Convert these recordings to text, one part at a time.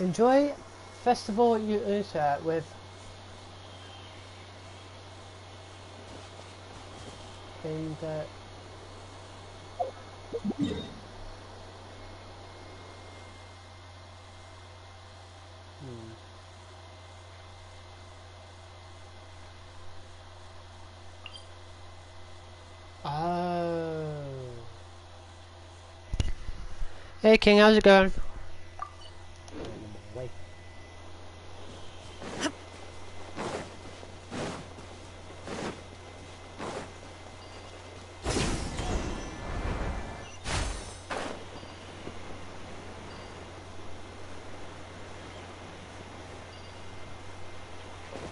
Enjoy festival USA with in the Oh. Hey King, how's it going? Wait.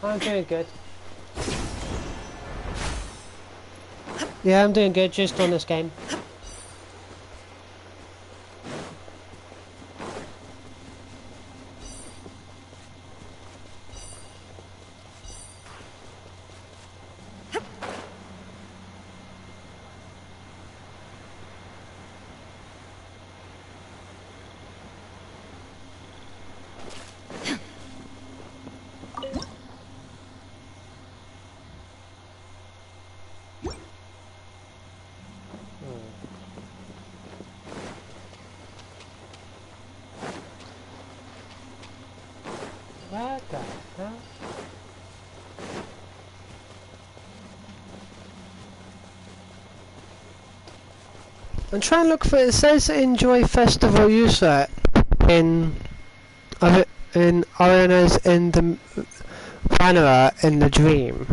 I'm doing good. Yeah, I'm doing good, just on this game. What the hell? I'm trying to look for it. Says enjoy festival user in arenas in the banner in the dream.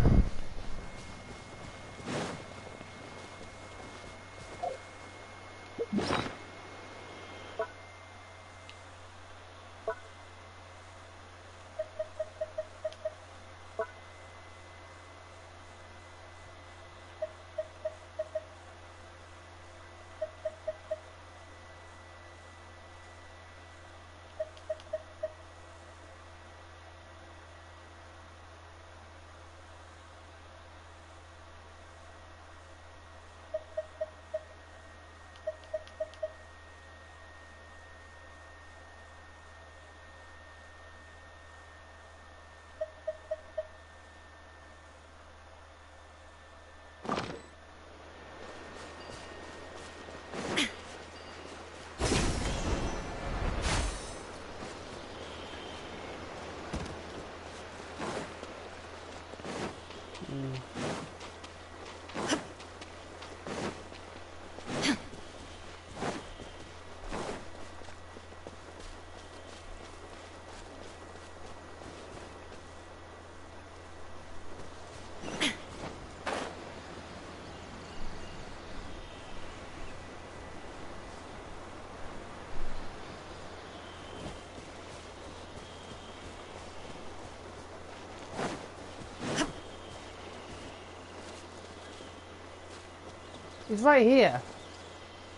It's right here.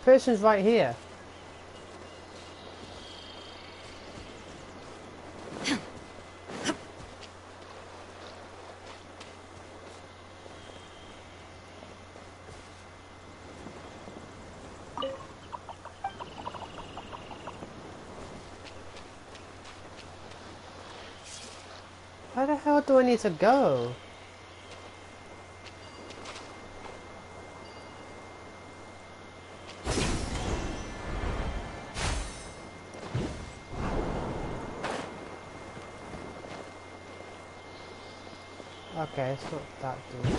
Person's right here. Where the hell do I need to go? Okay, it's not that deep.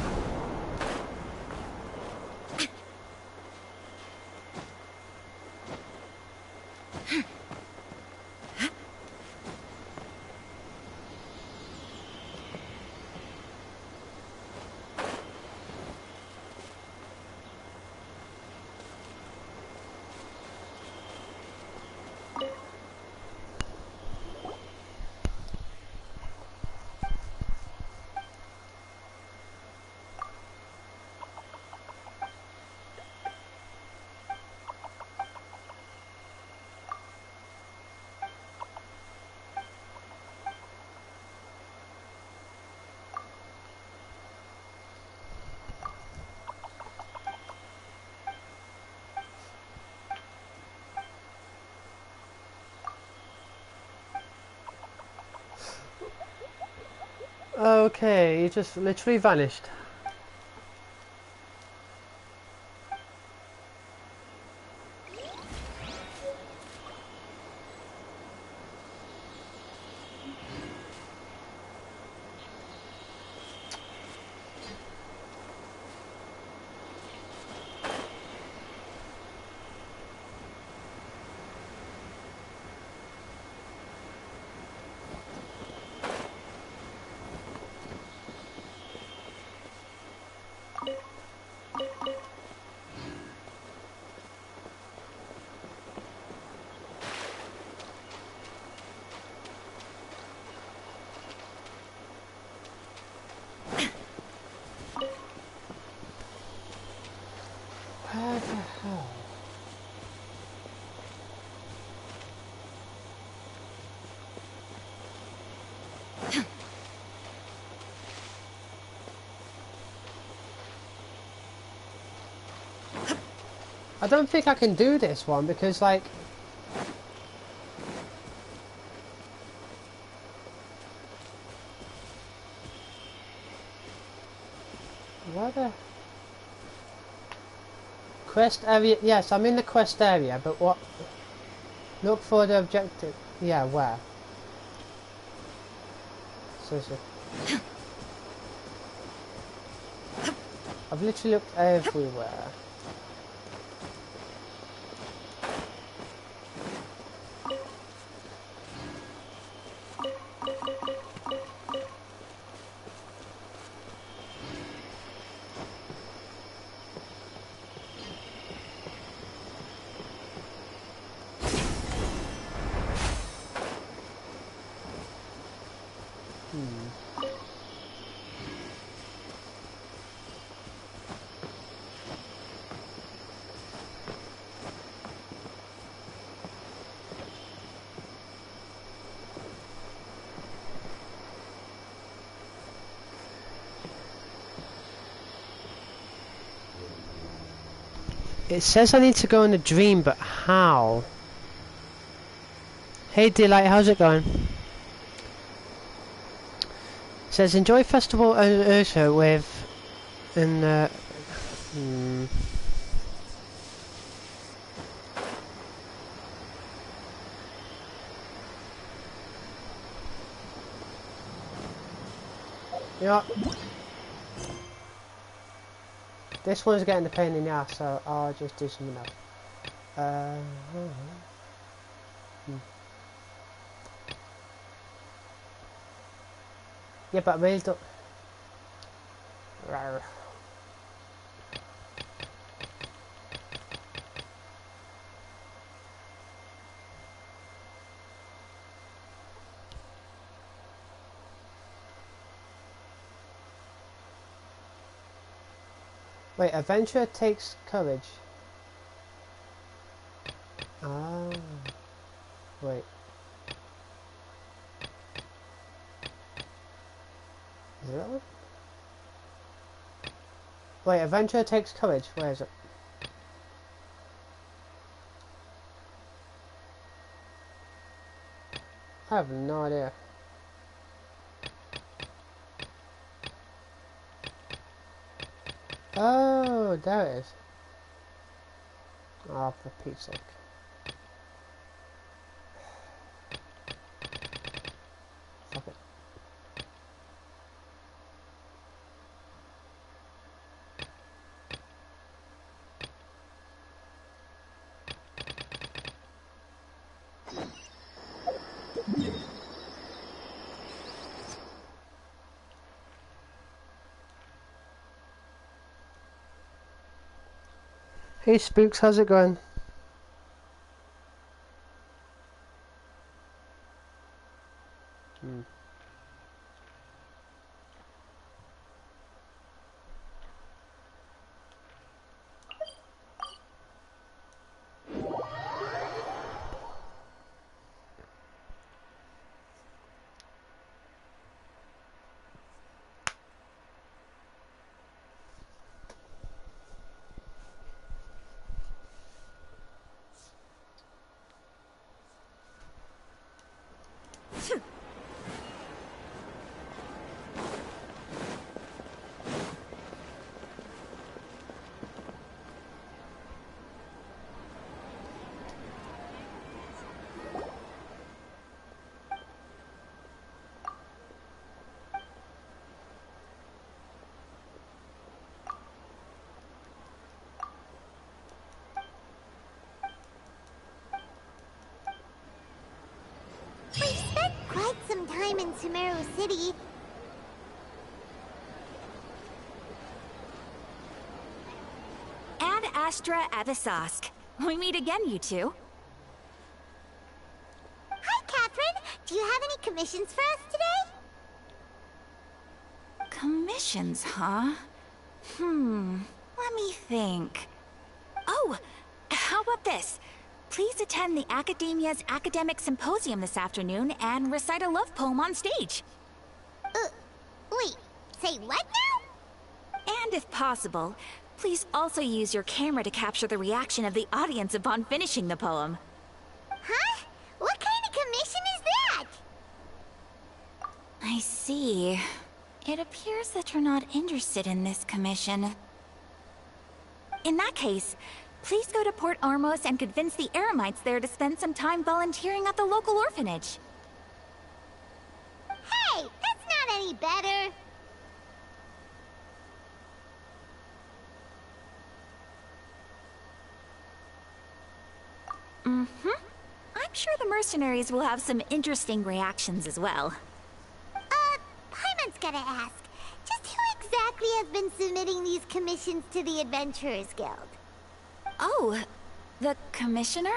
Okay, you just literally vanished. Where the hell? I don't think I can do this one because, like, where the quest area? Yes, I'm in the quest area, but what? Look for the objective. Yeah, where? Seriously. I've literally looked everywhere. It says I need to go in a dream, but how? Hey Delight, how's it going? It says enjoy festival Ursa with yeah. This one's getting the pain in the ass, so I'll just do something else. Yeah, but I really don't. Rawr. Wait, adventure takes courage. Ah, wait. Is it that one? Wait, adventure takes courage. Where is it? I have no idea. Oh, there it is. Oh, for Pete's sake. Fuck it. Hey Spooks, how's it going? We've spent quite some time in Sumeru City. Ad Astra Avisask. We meet again, you two. Hi, Catherine. Do you have any commissions for us today? Commissions, huh? Let me think. Oh, how about this? Please attend the Academia's Academic Symposium this afternoon and recite a love poem on stage. Wait, say what now? And if possible, please also use your camera to capture the reaction of the audience upon finishing the poem. Huh? What kind of commission is that? I see. It appears that you're not interested in this commission. In that case, please go to Port Armos and convince the Eremites there to spend some time volunteering at the local orphanage. Hey, that's not any better. I'm sure the mercenaries will have some interesting reactions as well. Paimon's gotta ask. Just who exactly has been submitting these commissions to the Adventurers Guild? Oh, the commissioner?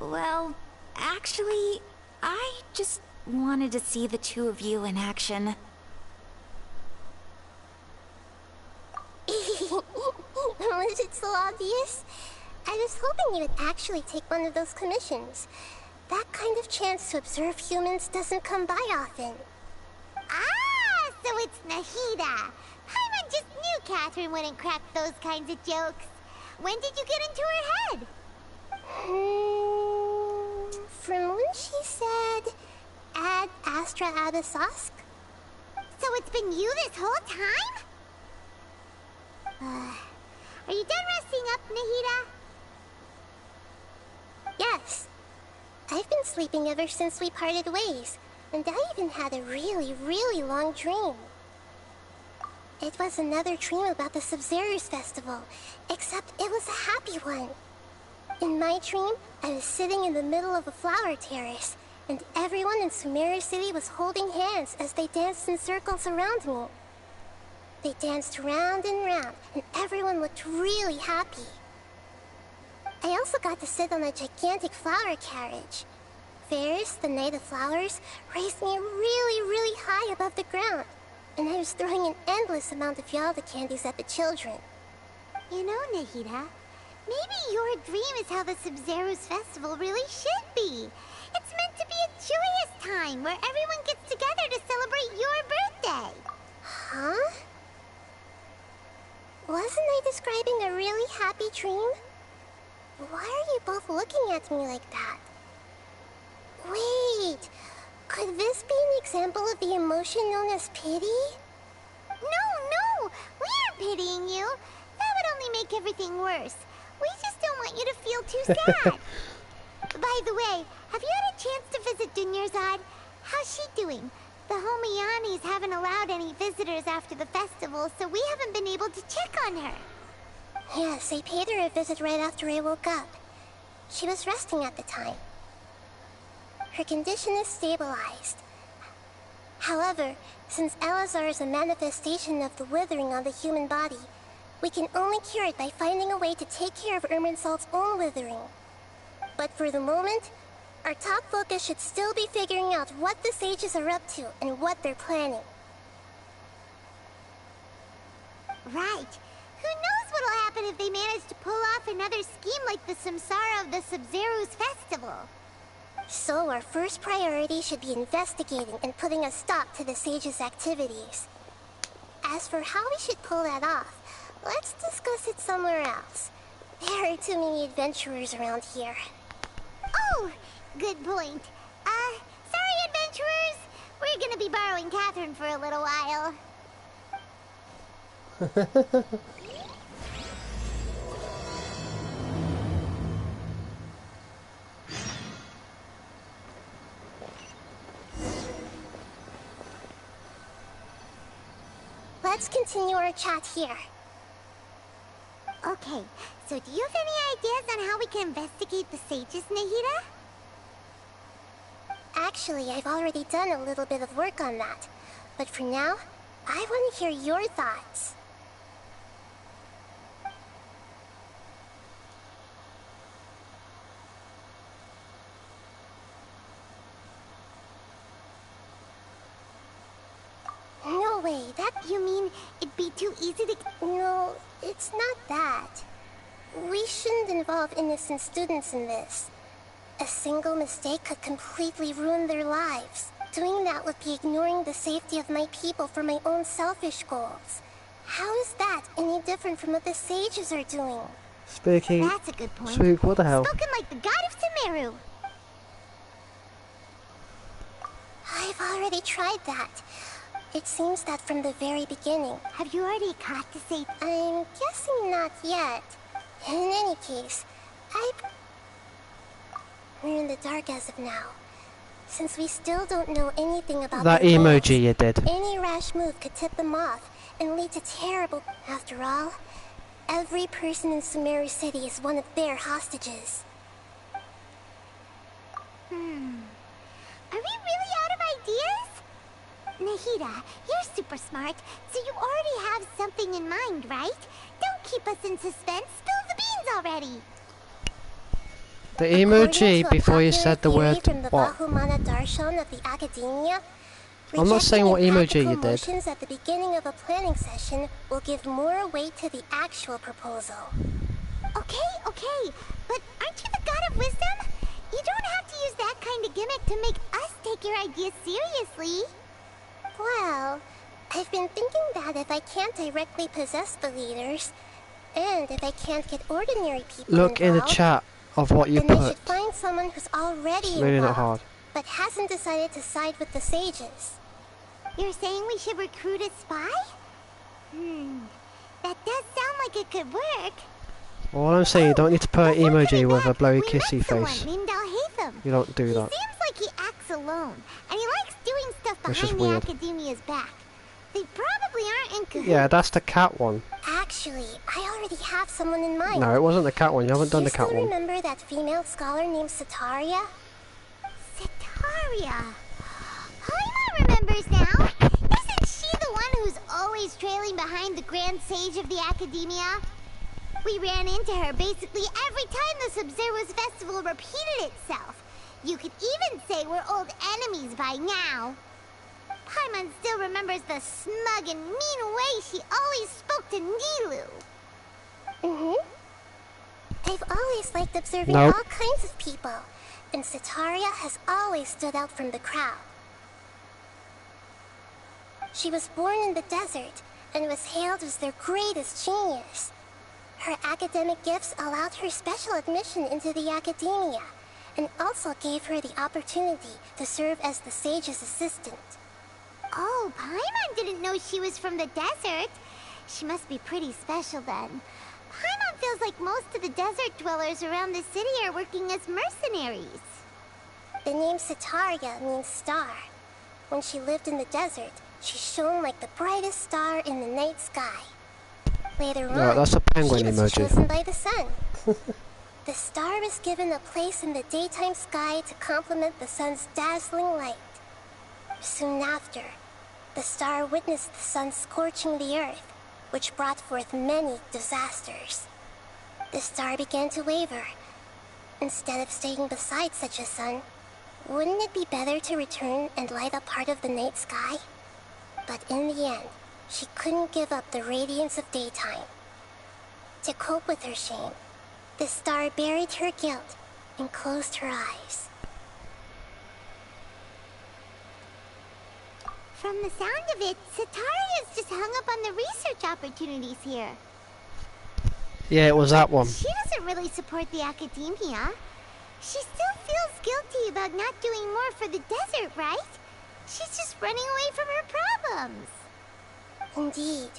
Well, actually, I just wanted to see the two of you in action. Was it so obvious? I was hoping you would actually take one of those commissions. That kind of chance to observe humans doesn't come by often. Ah, so it's Nahida. Paimon just knew Catherine wouldn't crack those kinds of jokes. When did you get into her head? From when she said, Ad Astra Abisask? So it's been you this whole time? Are you done resting up, Nahida? Yes. I've been sleeping ever since we parted ways, and I even had a really long dream. It was another dream about the Sub-Zerus Festival, except it was a happy one. In my dream, I was sitting in the middle of a flower terrace, and everyone in Sumeru City was holding hands as they danced in circles around me. They danced round and round, and everyone looked really happy. I also got to sit on a gigantic flower carriage. Ferris, the Knight of Flowers, raised me really high above the ground, and I was throwing an endless amount of Yalda candies at the children. You know, Nahida, maybe your dream is how the Sub-Zerus Festival really should be. It's meant to be a joyous time where everyone gets together to celebrate your birthday. Huh? Wasn't I describing a really happy dream? Why are you both looking at me like that? Wait, could this be an example of the emotion known as pity? No, we aren't pitying you. That would only make everything worse. We just don't want you to feel too sad. By the way, have you had a chance to visit Dunyarzad? How's she doing? The Homianis haven't allowed any visitors after the festival, so we haven't been able to check on her. Yes, I paid her a visit right after I woke up. She was resting at the time. Her condition is stabilized. However, since Elazar is a manifestation of the withering on the human body, we can only cure it by finding a way to take care of Irminsul's own withering. But for the moment, our top focus should still be figuring out what the sages are up to and what they're planning. Right. Who knows what'll happen if they manage to pull off another scheme like the Samsara of the Sub-Zerus Festival? So our first priority should be investigating and putting a stop to the sages' activities. As for how we should pull that off, let's discuss it somewhere else. There are too many adventurers around here. Oh, good point. Sorry, adventurers. We're gonna be borrowing Catherine for a little while. Let's continue our chat here. Okay, so do you have any ideas on how we can investigate the sages, Nahida? Actually, I've already done a little bit of work on that. But for now, I want to hear your thoughts. No way, that... You mean it'd be too easy to... No, it's not that. We shouldn't involve innocent students in this. A single mistake could completely ruin their lives. Doing that would be ignoring the safety of my people for my own selfish goals. How is that any different from what the sages are doing? Spooky. That's a good point. Spook, what the hell? Spoken like the god of Sumeru. I've already tried that. It seems that from the very beginning. Have you already caught the sage? I'm guessing not yet. In any case, we're in the dark as of now. Since we still don't know anything about That their goals, emoji you did. any rash move could tip them off and lead to terrible... After all, every person in Sumeru City is one of their hostages. Are we really out of ideas? Nahida, you're super smart, so you already have something in mind, right? Don't keep us in suspense. Spill the beans already. The emoji According to a before you popular said the theory word from the what? Bahumana Darshan of the academia, I'm not saying what rejecting emoji you impractical did. motions at the beginning of a planning session will give more weight to the actual proposal. Okay, but aren't you the god of wisdom? You don't have to use that kind of gimmick to make us take your ideas seriously. Well, I've been thinking that if I can't directly possess the leaders, and if I can't get ordinary people Look in the involved, chat of what you then I put. should find someone who's already It's really not hard. involved, but hasn't decided to side with the sages. You're saying we should recruit a spy? That does sound like it could work. All I'm saying, you don't need to put an Before emoji coming with a back, blowy we kissy met someone face. named Alhaitham. You don't do that. He seems like he acts alone, and he likes doing stuff Which is behind the weird. academia's back. They probably aren't in cahoots. Yeah, that's the cat one. Actually, I already have someone in mind. No, it wasn't the cat one. You haven't done the cat Do you one. still remember that female scholar named Sataria? Sataria. Paimon remembers now. Isn't she the one who's always trailing behind the Grand Sage of the Academia? We ran into her basically every time the Sub-Zero's festival repeated itself. You could even say we're old enemies by now. Paimon still remembers the smug and mean way she always spoke to Nilu. I've always liked observing Nope. all kinds of people, and Sataria has always stood out from the crowd. She was born in the desert and was hailed as their greatest genius. Her academic gifts allowed her special admission into the academia, and also gave her the opportunity to serve as the sage's assistant. Oh, Paimon didn't know she was from the desert. She must be pretty special then. Paimon feels like most of the desert dwellers around the city are working as mercenaries. The name Sataria means star. When she lived in the desert, she shone like the brightest star in the night sky. Later No, on, that's a penguin she was emoji. chosen by the sun. The star was given a place in the daytime sky to complement the sun's dazzling light. Soon after, the star witnessed the sun scorching the earth, which brought forth many disasters. The star began to waver. Instead of staying beside such a sun, wouldn't it be better to return and light up part of the night sky? But in the end, she couldn't give up the radiance of daytime. To cope with her shame, the star buried her guilt and closed her eyes. From the sound of it, Sataria's just hung up on the research opportunities here. Yeah, it was that one. She doesn't really support the academia. She still feels guilty about not doing more for the desert, right? She's just running away from her problems. Indeed.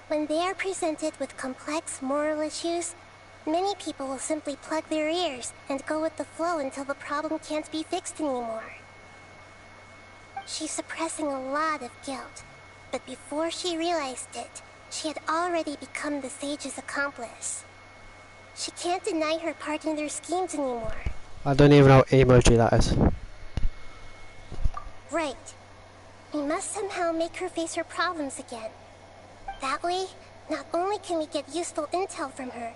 When they are presented with complex moral issues, many people will simply plug their ears and go with the flow until the problem can't be fixed anymore. She's suppressing a lot of guilt, but before she realized it, she had already become the sage's accomplice. She can't deny her part in their schemes anymore. I don't even know what emoji that is. Right. We must somehow make her face her problems again. That way, not only can we get useful intel from her,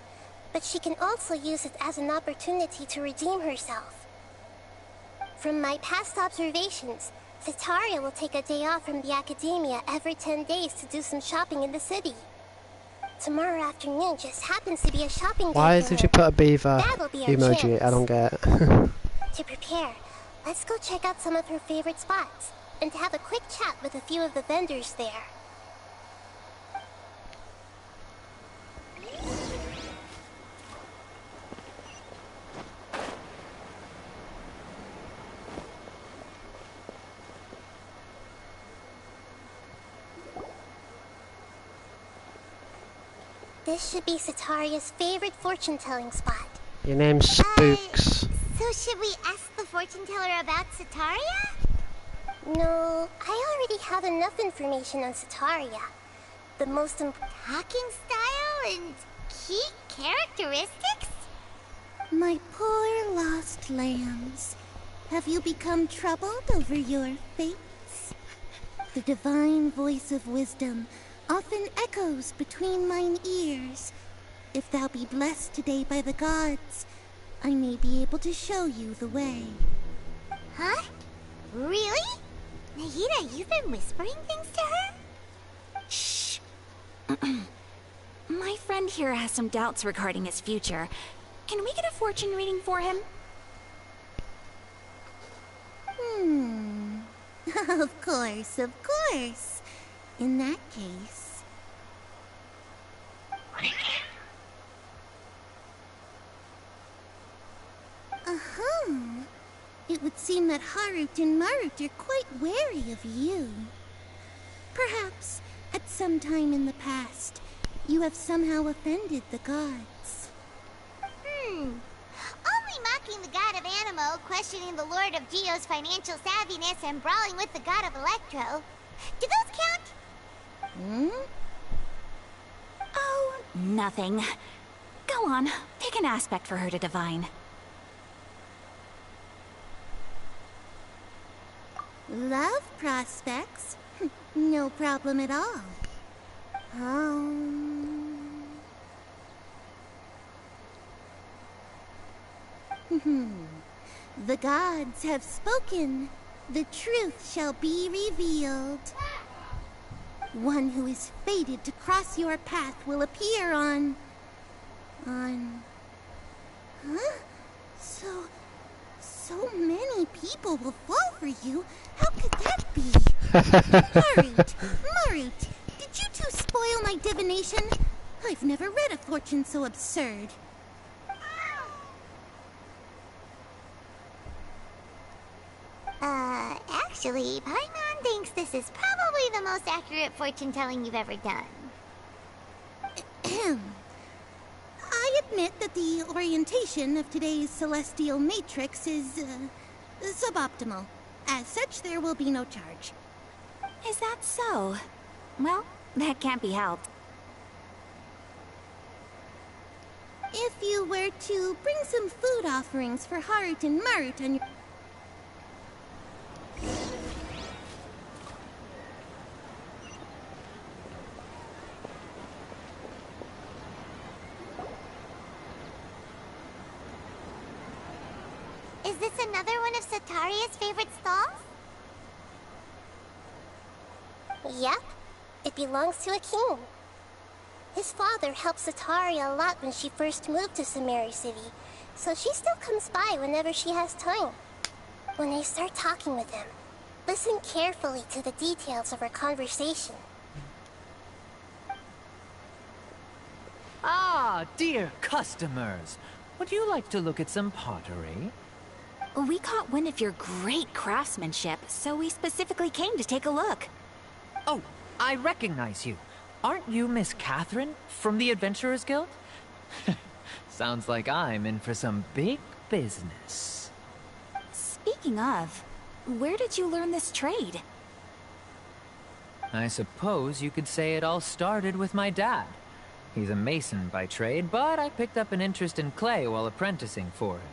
but she can also use it as an opportunity to redeem herself. From my past observations, Cetaria will take a day off from the academia every 10 days to do some shopping in the city. Tomorrow afternoon just happens to be a shopping day. Why for did her. you put a beaver That'll be our emoji? chance. I don't get it. To prepare, let's go check out some of her favorite spots, and have a quick chat with a few of the vendors there. This should be Cetaria's favorite fortune-telling spot. Your name's Spooks. So should we ask the fortune teller about Cetaria? No, I already have enough information on Cetaria. The most Talking style and key characteristics? My poor lost lambs, have you become troubled over your fates? The divine voice of wisdom often echoes between mine ears. If thou be blessed today by the gods, I may be able to show you the way. Huh? Really? Nahida, you've been whispering things to her? Shh. My friend here has some doubts regarding his future. Can we get a fortune reading for him? Of course, of course. In that case... It would seem that Harut and Marut are quite wary of you. Perhaps, at some time in the past, you have somehow offended the gods. Only mocking the god of Animo, questioning the Lord of Geo's financial savviness, and brawling with the god of Electro. Do those count? Oh, nothing. Go on, pick an aspect for her to divine. Love prospects? No problem at all. The gods have spoken. The truth shall be revealed. One who is fated to cross your path will appear on... Huh? So many people will fall for you. How could that be? Marut, did you two spoil my divination? I've never read a fortune so absurd. Actually, Paimon thinks this is probably the most accurate fortune-telling you've ever done. I admit that the orientation of today's celestial matrix is, suboptimal. As such, there will be no charge. Is that so? Well, that can't be helped. If you were to bring some food offerings for Harut and Marut on your... Is this another one of Cetaria's favorite stalls? Yep, it belongs to a king. His father helped Cetaria a lot when she first moved to Samari City, so she still comes by whenever she has time. When I start talking with him, listen carefully to the details of our conversation. Ah, dear customers, would you like to look at some pottery? We caught wind of your great craftsmanship, so we specifically came to take a look. Oh, I recognize you. Aren't you Miss Catherine from the Adventurers Guild? Sounds like I'm in for some big business. Speaking of, where did you learn this trade? I suppose you could say it all started with my dad. He's a mason by trade, but I picked up an interest in clay while apprenticing for him.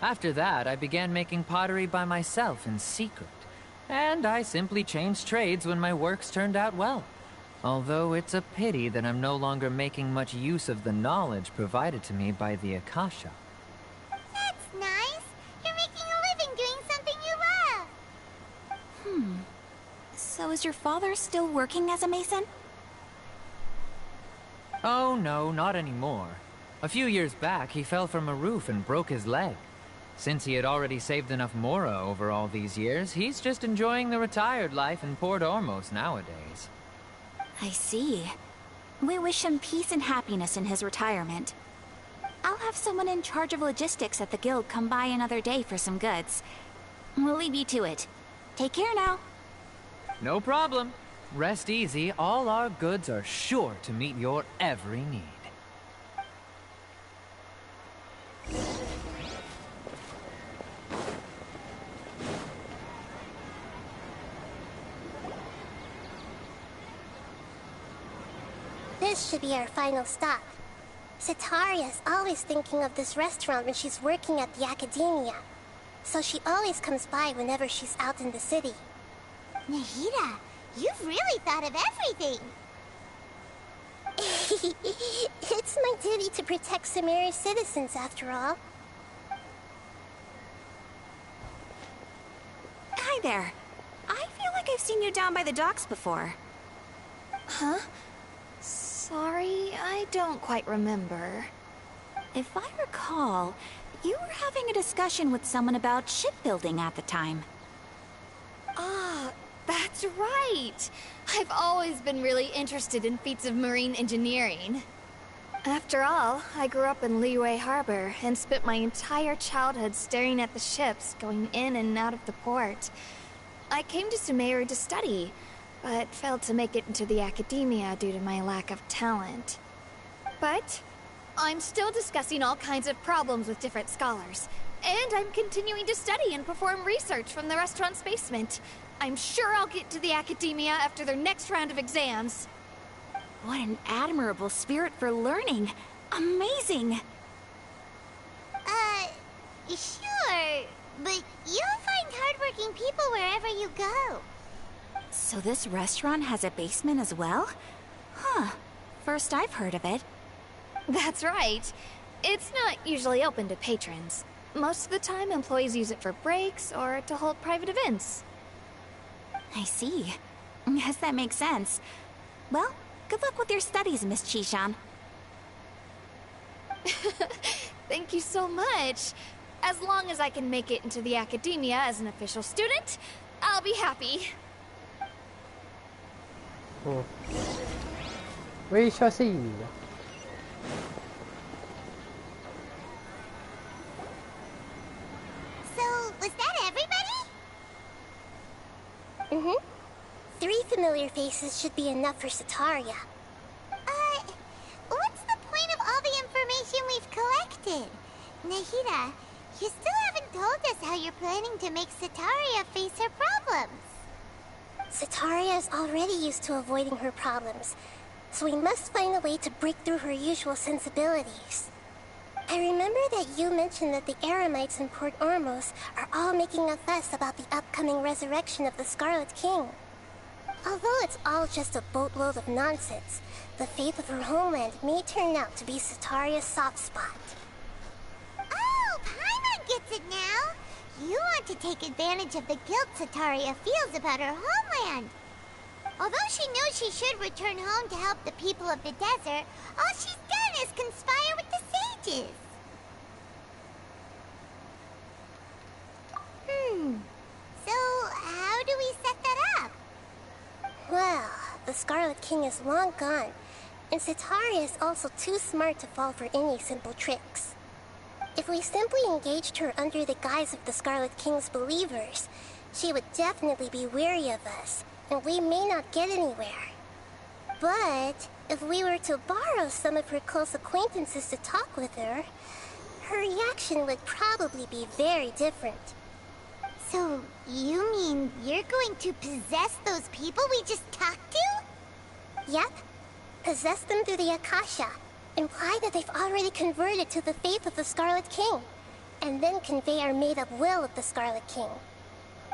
After that, I began making pottery by myself in secret. And I simply changed trades when my works turned out well. Although it's a pity that I'm no longer making much use of the knowledge provided to me by the Akasha. That's nice. You're making a living doing something you love. So is your father still working as a mason? Oh no, not anymore. A few years back, he fell from a roof and broke his leg. Since he had already saved enough Mora over all these years, he's just enjoying the retired life in Port Ormos nowadays. I see. We wish him peace and happiness in his retirement. I'll have someone in charge of logistics at the guild come by another day for some goods. We'll leave you to it. Take care now. No problem. Rest easy, all our goods are sure to meet your every need. This should be our final stop. Sitaria's always thinking of this restaurant when she's working at the academia. So she always comes by whenever she's out in the city. Nahida, you've really thought of everything. It's my duty to protect Sumeru's citizens, after all. Hi there. I feel like I've seen you down by the docks before. Huh? Sorry, I don't quite remember. If I recall, you were having a discussion with someone about shipbuilding at the time. Ah, that's right! I've always been really interested in feats of marine engineering. After all, I grew up in Liyue Harbor and spent my entire childhood staring at the ships going in and out of the port. I came to Sumeru to study, but failed to make it into the academia due to my lack of talent. But I'm still discussing all kinds of problems with different scholars, and I'm continuing to study and perform research from the restaurant's basement. I'm sure I'll get to the academia after their next round of exams. What an admirable spirit for learning. Amazing! Sure, but you'll find hardworking people wherever you go. So this restaurant has a basement as well? Huh. First I've heard of it. That's right. It's not usually open to patrons. Most of the time, employees use it for breaks or to hold private events. I see. Yes, that makes sense. Well, good luck with your studies, Miss Chishan. Thank you so much. As long as I can make it into the academia as an official student, I'll be happy. Oh. We shall see. So, was that everybody? Mm-hmm. 3 familiar faces should be enough for Sitaria. What's the point of all the information we've collected? Nahida, you still haven't told us how you're planning to make Sitaria face her problems. Sitaria is already used to avoiding her problems, so we must find a way to break through her usual sensibilities. I remember that you mentioned that the Eremites in Port Ormos are all making a fuss about the upcoming resurrection of the Scarlet King. Although it's all just a boatload of nonsense, the fate of her homeland may turn out to be Sitaria's soft spot. Oh, Paimon gets it now! You want to take advantage of the guilt Sitaria feels about her homeland. Although she knows she should return home to help the people of the desert, all she's done is conspire with the sages. So how do we set that up? Well, the Scarlet King is long gone, and Sitaria is also too smart to fall for any simple tricks. If we simply engaged her under the guise of the Scarlet King's believers, she would definitely be wary of us, and we may not get anywhere. But if we were to borrow some of her close acquaintances to talk with her, her reaction would probably be very different. So you mean you're going to possess those people we just talked to? Yep. Possess them through the Akasha. Imply that they've already converted to the faith of the Scarlet King, and then convey our made-up will of the Scarlet King.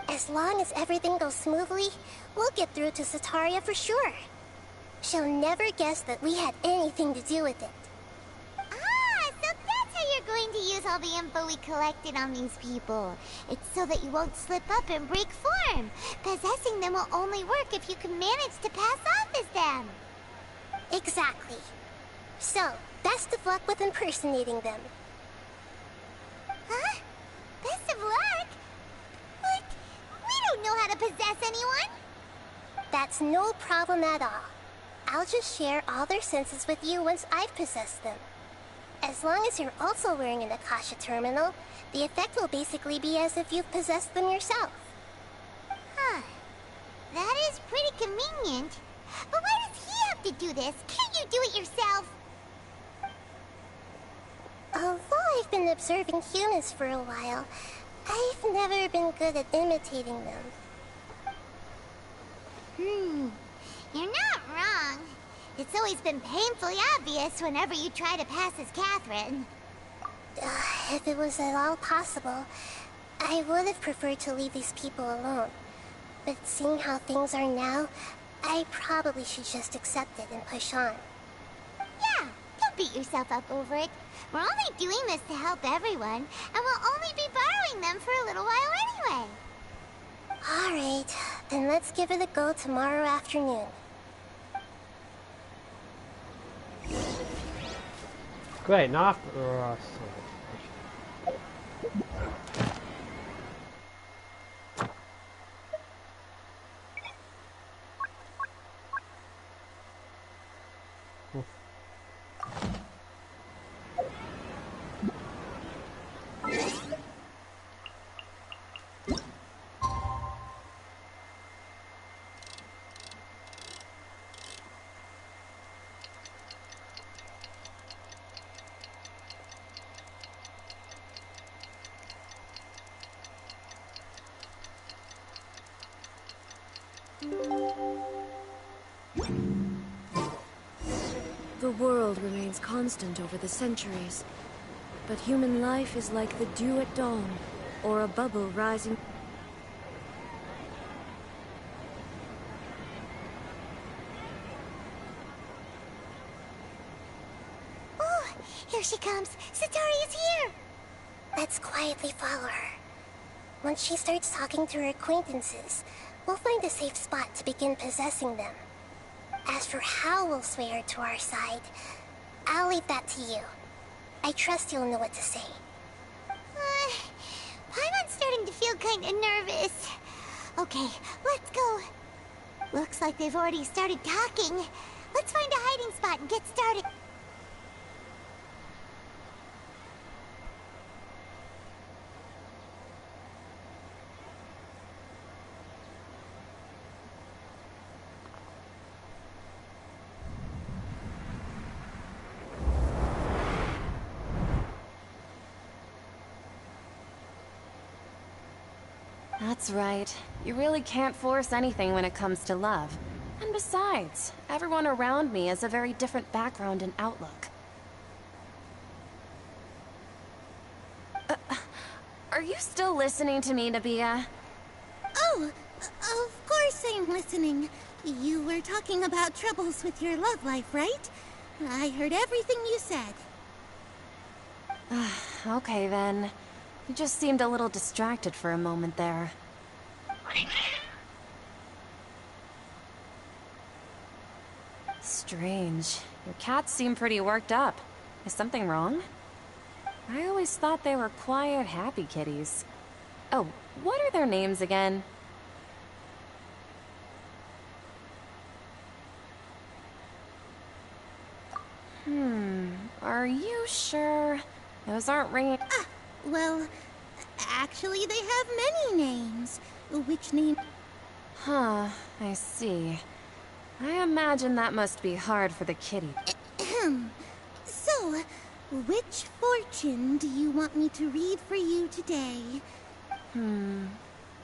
As long as everything goes smoothly, we'll get through to Sataria for sure. She'll never guess that we had anything to do with it. Ah, so that's how you're going to use all the info we collected on these people. It's so that you won't slip up and break form. Possessing them will only work if you can manage to pass off as them. Exactly. So, best of luck with impersonating them. Huh? Best of luck? But we don't know how to possess anyone. That's no problem at all. I'll just share all their senses with you once I've possessed them. As long as you're also wearing an Akasha terminal, the effect will basically be as if you've possessed them yourself. Huh. That is pretty convenient. But why does he have to do this? Can't you do it yourself? Although I've been observing humans for a while, I've never been good at imitating them. You're not wrong. It's always been painfully obvious whenever you try to pass as Catherine. If it was at all possible, I would have preferred to leave these people alone. But seeing how things are now, I probably should just accept it and push on. Yeah, don't beat yourself up over it. We're only doing this to help everyone, and we'll only be borrowing them for a little while anyway. Alright, then let's give it a go tomorrow afternoon. Great, now after... Oh, The world remains constant over the centuries, but human life is like the dew at dawn, or a bubble rising. Oh, here she comes. Satari is here. Let's quietly follow her. Once she starts talking to her acquaintances, we'll find a safe spot to begin possessing them. As for how we'll sway her to our side, I'll leave that to you. I trust you'll know what to say. Paimon's starting to feel kind of nervous. Okay, let's go. Looks like they've already started talking. Let's find a hiding spot and get started. That's right. You really can't force anything when it comes to love. And besides, everyone around me has a very different background and outlook. Are you still listening to me, Nabia? Oh, of course I'm listening. You were talking about troubles with your love life, right? I heard everything you said. Okay then. You just seemed a little distracted for a moment there. Strange. Your cats seem pretty worked up. Is something wrong? I always thought they were quiet, happy kitties. Oh, what are their names again? Are you sure? Those aren't ringing. Well, actually they have many names. Which name? Huh, I see. I imagine that must be hard for the kitty. So, which fortune do you want me to read for you today?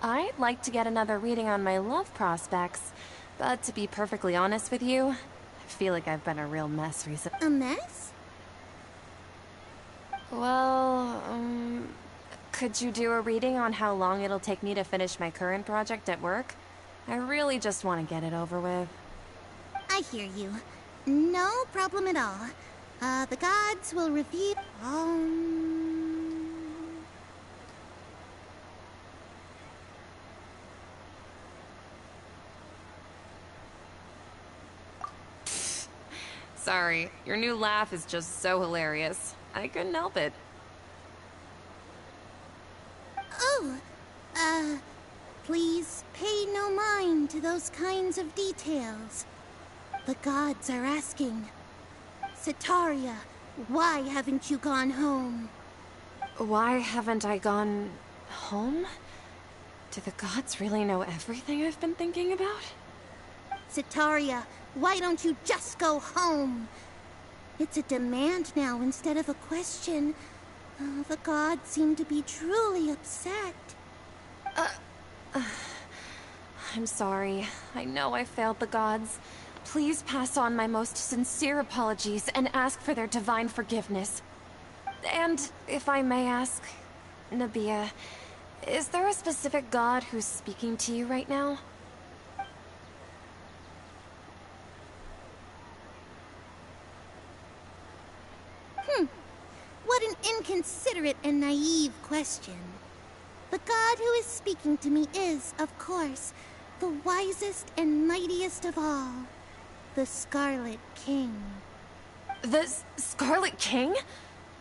I'd like to get another reading on my love prospects, but to be perfectly honest with you, I feel like I've been a real mess recently. A mess? Well, Could you do a reading on how long it'll take me to finish my current project at work? I really just want to get it over with. I hear you. No problem at all. The gods will review. Sorry, your new laugh is just so hilarious. I couldn't help it. Oh, please pay no mind to those kinds of details. The gods are asking. Sitaria, why haven't you gone home? Why haven't I gone home? Do the gods really know everything I've been thinking about? Sitaria, why don't you just go home? It's a demand now instead of a question. Oh, the gods seem to be truly upset. I'm sorry. I know I failed the gods. Please pass on my most sincere apologies and ask for their divine forgiveness. And, if I may ask, Nabia, is there a specific god who's speaking to you right now? What an inconsiderate and naive question. The god who is speaking to me is, of course, the wisest and mightiest of all, the Scarlet King. The Scarlet King?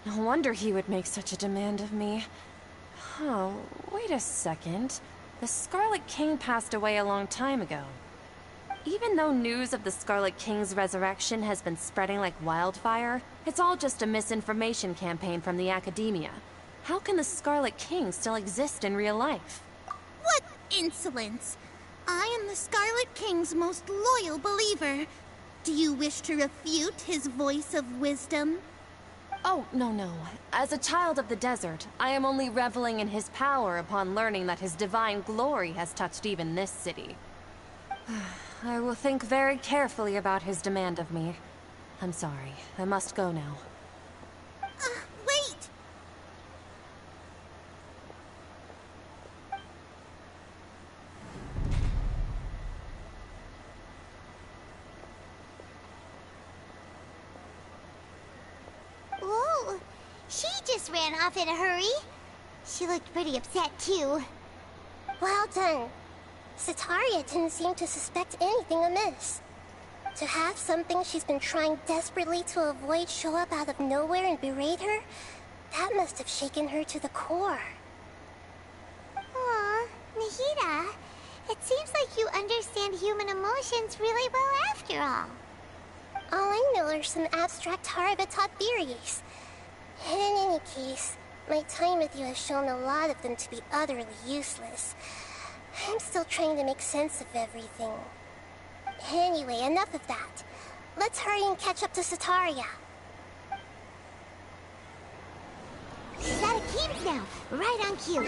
No wonder he would make such a demand of me. Oh, wait a second. The Scarlet King passed away a long time ago. Even though news of the Scarlet King's resurrection has been spreading like wildfire, it's all just a misinformation campaign from the academia. How can the Scarlet King still exist in real life? What insolence! I am the Scarlet King's most loyal believer. Do you wish to refute his voice of wisdom? Oh, no. As a child of the desert, I am only reveling in his power upon learning that his divine glory has touched even this city. I will think very carefully about his demand of me. I'm sorry. I must go now. Wait! Whoa! She just ran off in a hurry. She looked pretty upset, too. Well done. Sitaria didn't seem to suspect anything amiss. To have something she's been trying desperately to avoid show up out of nowhere and berate her, that must have shaken her to the core. Aw, Nahida, it seems like you understand human emotions really well after all. All I know are some abstract Harabatot theories. In any case, my time with you has shown a lot of them to be utterly useless. I'm still trying to make sense of everything. Anyway, enough of that. Let's hurry and catch up to Sitaria. She's out of Keys now, right on cue.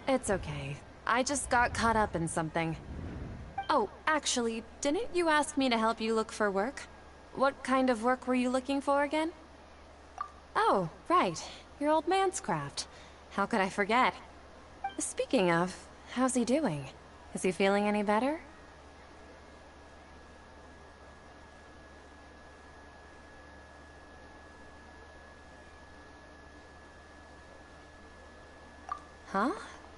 It's okay. I just got caught up in something. Oh, actually, didn't you ask me to help you look for work? What kind of work were you looking for again? Oh, right. Your old man's craft. How could I forget? Speaking of, how's he doing? Is he feeling any better? Huh?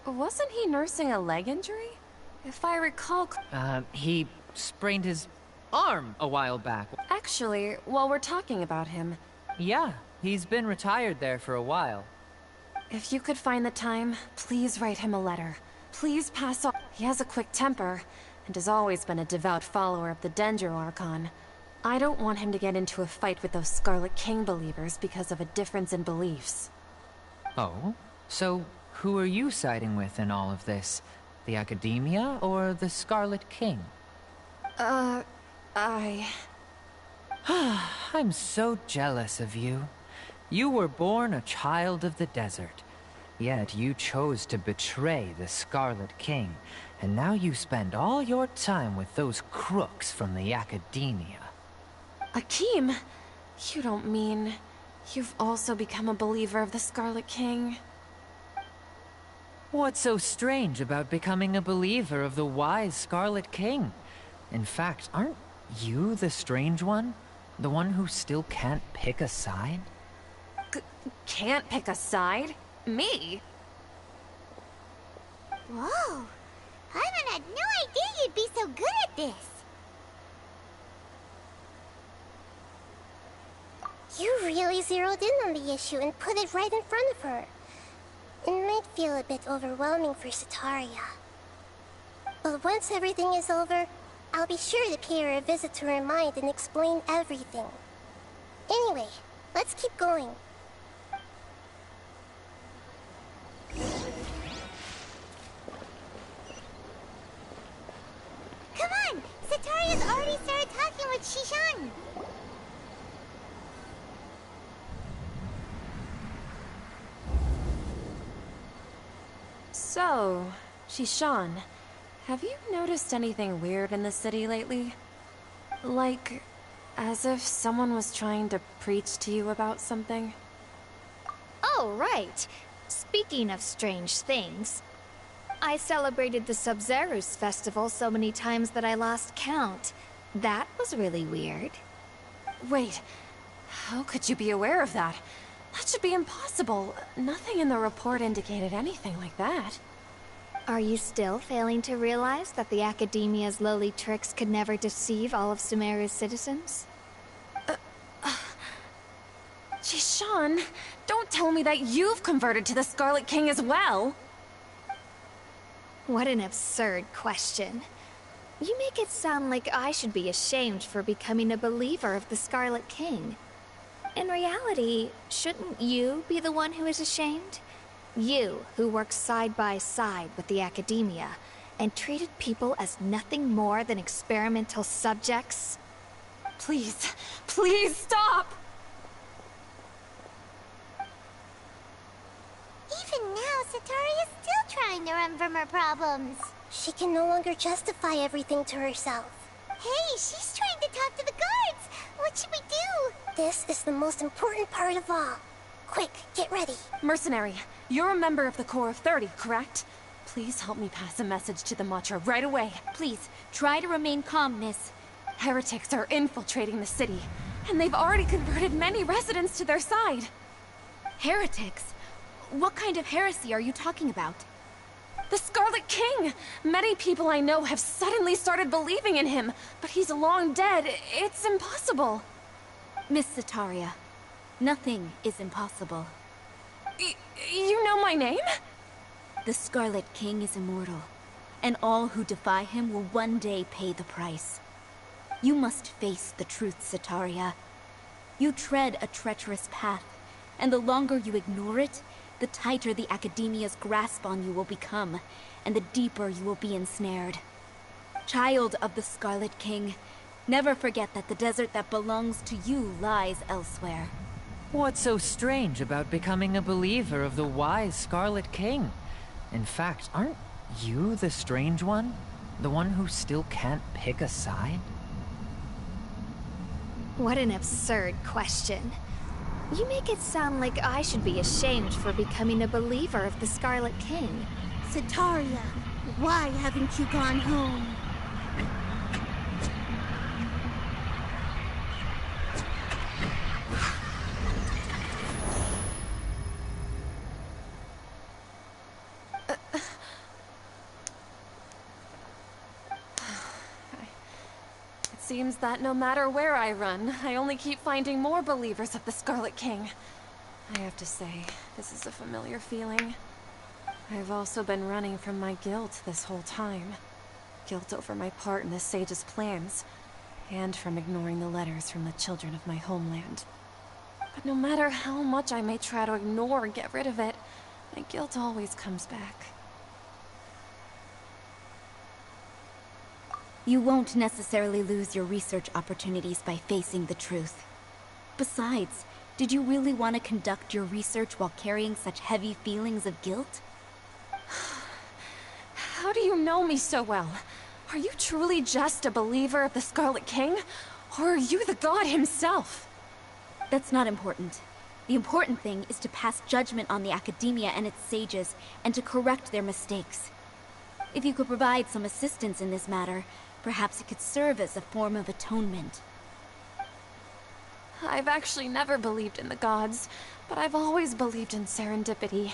Wasn't he nursing a leg injury? If I recall... He sprained his arm a while back. Actually, while we're talking about him... Yeah, he's been retired there for a while. If you could find the time, please write him a letter. Please pass on... He has a quick temper, and has always been a devout follower of the Dendro Archon. I don't want him to get into a fight with those Scarlet King believers because of a difference in beliefs. Oh? So, who are you siding with in all of this? The Academia or the Scarlet King? I'm so jealous of you. You were born a child of the desert. Yet you chose to betray the Scarlet King, and now you spend all your time with those crooks from the Academia. Akeem? You don't mean... You've also become a believer of the Scarlet King? What's so strange about becoming a believer of the wise Scarlet King? In fact, aren't you the strange one? The one who still can't pick a side? Can't pick a side? Me? Whoa! Paimon had no idea you'd be so good at this! You really zeroed in on the issue and put it right in front of her. It might feel a bit overwhelming for Sataria. But once everything is over, I'll be sure to pay her a visit to her mind and explain everything. Anyway, let's keep going. Come on! Sataria's already started talking with Shishan! So, Shishan, have you noticed anything weird in the city lately? Like, as if someone was trying to preach to you about something? Oh, right. Speaking of strange things, I celebrated the Sub-Zerus festival so many times that I lost count. That was really weird. Wait, how could you be aware of that? That should be impossible. Nothing in the report indicated anything like that. Are you still failing to realize that the Academia's lowly tricks could never deceive all of Sumeru's citizens? Jishan, don't tell me that you've converted to the Scarlet King as well! What an absurd question. You make it sound like I should be ashamed for becoming a believer of the Scarlet King. In reality, shouldn't you be the one who is ashamed? You, who works side by side with the Academia, and treated people as nothing more than experimental subjects? Please, please stop! Even now, Sataria's still trying to run from her problems. She can no longer justify everything to herself. Hey, she's trying to talk to the guards! What should we do? This is the most important part of all. Quick, get ready. Mercenary, you're a member of the Corps of 30, correct? Please help me pass a message to the Matra right away. Please, try to remain calm, miss. Heretics are infiltrating the city, and they've already converted many residents to their side. Heretics? What kind of heresy are you talking about? The Scarlet King! Many people I know have suddenly started believing in him, but he's long dead. It's impossible. Miss Sataria, nothing is impossible. You know my name? The Scarlet King is immortal, and all who defy him will one day pay the price. You must face the truth, Sataria. You tread a treacherous path, and the longer you ignore it, the tighter the Academia's grasp on you will become, and the deeper you will be ensnared. Child of the Scarlet King, never forget that the desert that belongs to you lies elsewhere. What's so strange about becoming a believer of the wise Scarlet King? In fact, aren't you the strange one? The one who still can't pick a side? What an absurd question. You make it sound like I should be ashamed for becoming a believer of the Scarlet King. Sataria, why haven't you gone home? Seems that no matter where I run, I only keep finding more believers of the Scarlet King. I have to say, this is a familiar feeling. I've also been running from my guilt this whole time. Guilt over my part in the Sage's plans, and from ignoring the letters from the children of my homeland. But no matter how much I may try to ignore or get rid of it, my guilt always comes back. You won't necessarily lose your research opportunities by facing the truth. Besides, did you really want to conduct your research while carrying such heavy feelings of guilt? How do you know me so well? Are you truly just a believer of the Scarlet King? Or are you the god himself? That's not important. The important thing is to pass judgment on the Academia and its sages, and to correct their mistakes. If you could provide some assistance in this matter, perhaps it could serve as a form of atonement. I've actually never believed in the gods, but I've always believed in serendipity.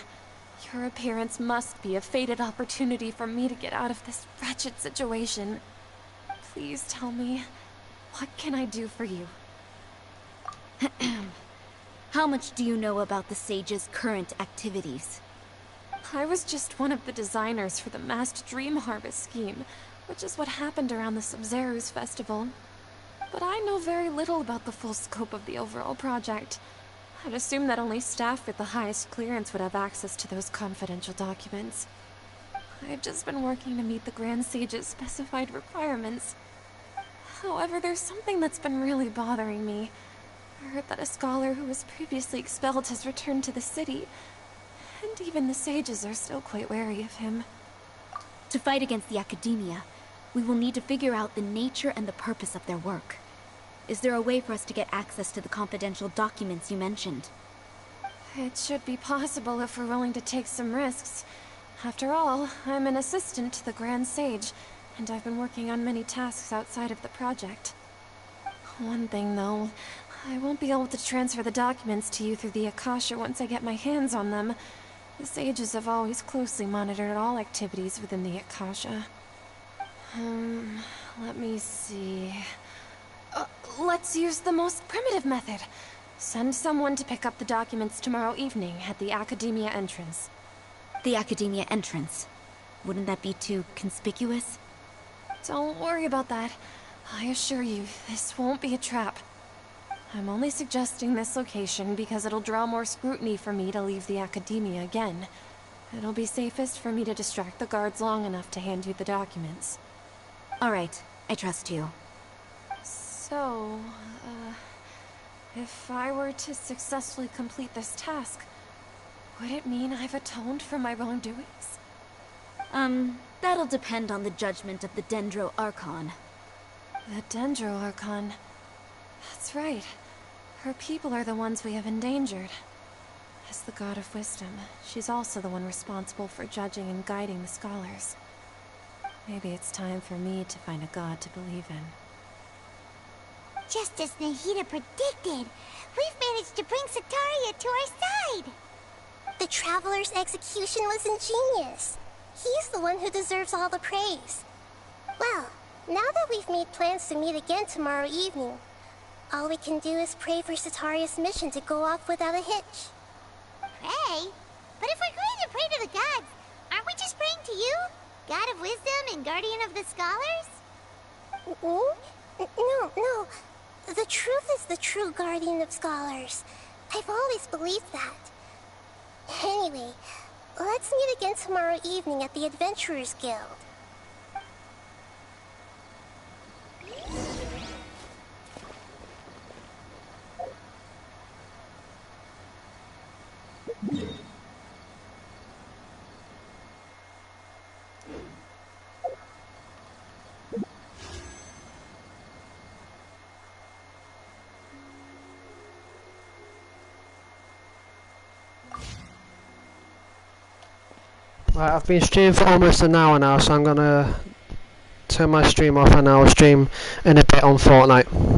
Your appearance must be a fated opportunity for me to get out of this wretched situation. Please tell me, what can I do for you? How much do you know about the sage's current activities? I was just one of the designers for the masked dream harvest scheme, which is what happened around the Sub-Zeru's festival. But I know very little about the full scope of the overall project. I'd assume that only staff with the highest clearance would have access to those confidential documents. I've just been working to meet the Grand Sage's specified requirements. However, there's something that's been really bothering me. I heard that a scholar who was previously expelled has returned to the city, and even the sages are still quite wary of him. To fight against the Academia, we will need to figure out the nature and the purpose of their work. Is there a way for us to get access to the confidential documents you mentioned? It should be possible if we're willing to take some risks. After all, I'm an assistant to the Grand Sage, and I've been working on many tasks outside of the project. One thing, though, I won't be able to transfer the documents to you through the Akasha once I get my hands on them. The sages have always closely monitored all activities within the Akasha. Let me see... let's use the most primitive method. Send someone to pick up the documents tomorrow evening at the Academia entrance. The Academia entrance? Wouldn't that be too conspicuous? Don't worry about that. I assure you, this won't be a trap. I'm only suggesting this location because it'll draw more scrutiny for me to leave the Academia again. It'll be safest for me to distract the guards long enough to hand you the documents. All right, I trust you. So, if I were to successfully complete this task, would it mean I've atoned for my wrongdoings? That'll depend on the judgment of the Dendro Archon. The Dendro Archon. That's right. Her people are the ones we have endangered. As the God of Wisdom, she's also the one responsible for judging and guiding the scholars. Maybe it's time for me to find a god to believe in. Just as Nahida predicted, we've managed to bring Sataria to our side! The Traveler's execution was ingenious. He's the one who deserves all the praise. Well, now that we've made plans to meet again tomorrow evening, all we can do is pray for Sataria's mission to go off without a hitch. Pray? But if we're going to pray to the gods, aren't we just praying to you? God of Wisdom and Guardian of the Scholars? No. The truth is the true guardian of scholars. I've always believed that. Anyway, let's meet again tomorrow evening at the Adventurers Guild. Right, I've been streaming for almost an hour now, so I'm gonna turn my stream off and I'll stream in a bit on Fortnite.